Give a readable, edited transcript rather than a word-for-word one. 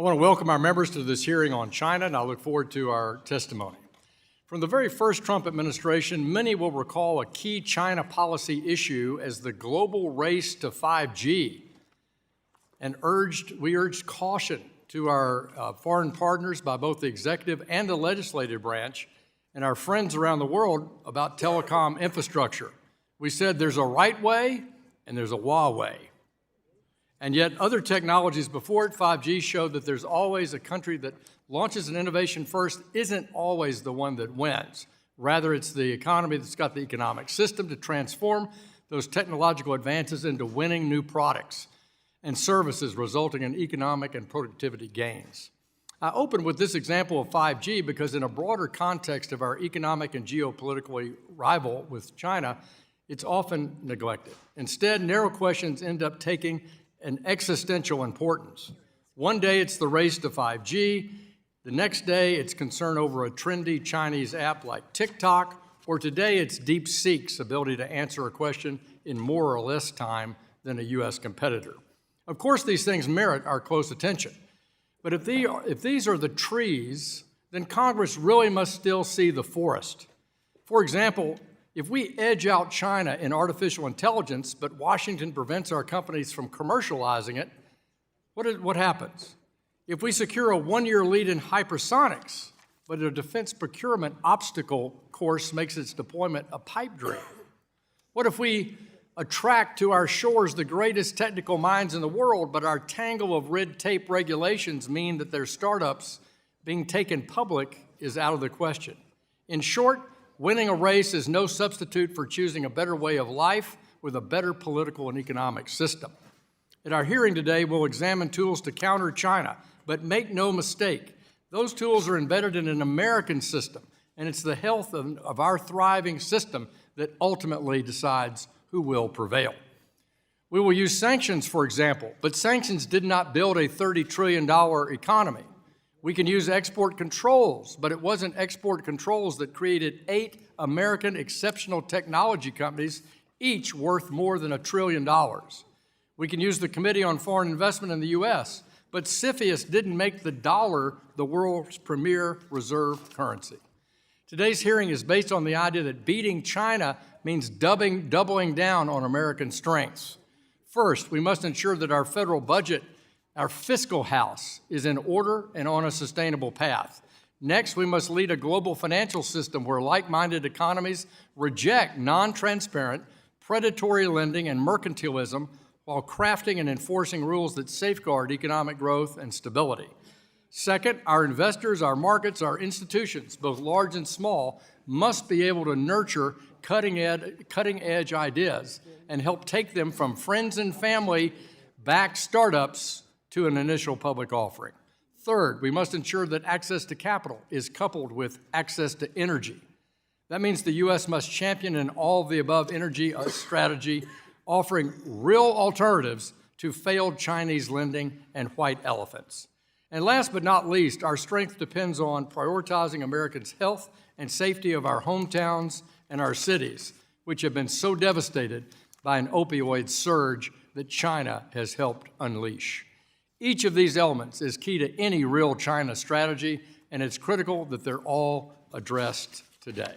I want to welcome our members to this hearing on China, and I look forward to our testimony. From the very first Trump administration, many will recall a key China policy issue as the global race to 5G, and we urged caution to our foreign partners by both the executive and the legislative branch and our friends around the world about telecom infrastructure. We said there's a right way and there's a Huawei. And yet other technologies before it, 5G, showed that there's always a country that launches an innovation first isn't always the one that wins. Rather, it's the economy that's got the economic system to transform those technological advances into winning new products and services, resulting in economic and productivity gains. I open with this example of 5G because in a broader context of our economic and geopolitical rival with China, it's often neglected. Instead, narrow questions end up taking an existential importance. One day it's the race to 5G, the next day it's concern over a trendy Chinese app like TikTok, or today it's DeepSeek's ability to answer a question in more or less time than a US competitor. Of course, these things merit our close attention, but if these are the trees, then Congress really must still see the forest. For example, if we edge out China in artificial intelligence, but Washington prevents our companies from commercializing it, what happens? If we secure a one-year lead in hypersonics, but a defense procurement obstacle course makes its deployment a pipe dream? What if we attract to our shores the greatest technical minds in the world, but our tangle of red tape regulations mean that their startups being taken public is out of the question? In short, winning a race is no substitute for choosing a better way of life with a better political and economic system. At our hearing today, we'll examine tools to counter China, but make no mistake, those tools are embedded in an American system, and it's the health of our thriving system that ultimately decides who will prevail. We will use sanctions, for example, but sanctions did not build a $30 trillion economy. We can use export controls, but it wasn't export controls that created 8 American exceptional technology companies, each worth more than $1 trillion. We can use the Committee on Foreign Investment in the U.S., but CFIUS didn't make the dollar the world's premier reserve currency. Today's hearing is based on the idea that beating China means doubling down on American strengths. First, we must ensure that our federal budget, our fiscal house, is in order and on a sustainable path. Next, we must lead a global financial system where like-minded economies reject non-transparent, predatory lending and mercantilism while crafting and enforcing rules that safeguard economic growth and stability. Second, our investors, our markets, our institutions, both large and small, must be able to nurture cutting-edge ideas and help take them from friends and family-backed startups to an initial public offering. Third, we must ensure that access to capital is coupled with access to energy. That means the U.S. must champion an all-of-the-above energy strategy, offering real alternatives to failed Chinese lending and white elephants. And last but not least, our strength depends on prioritizing Americans' health and safety of our hometowns and our cities, which have been so devastated by an opioid surge that China has helped unleash. Each of these elements is key to any real China strategy, and it's critical that they're all addressed today.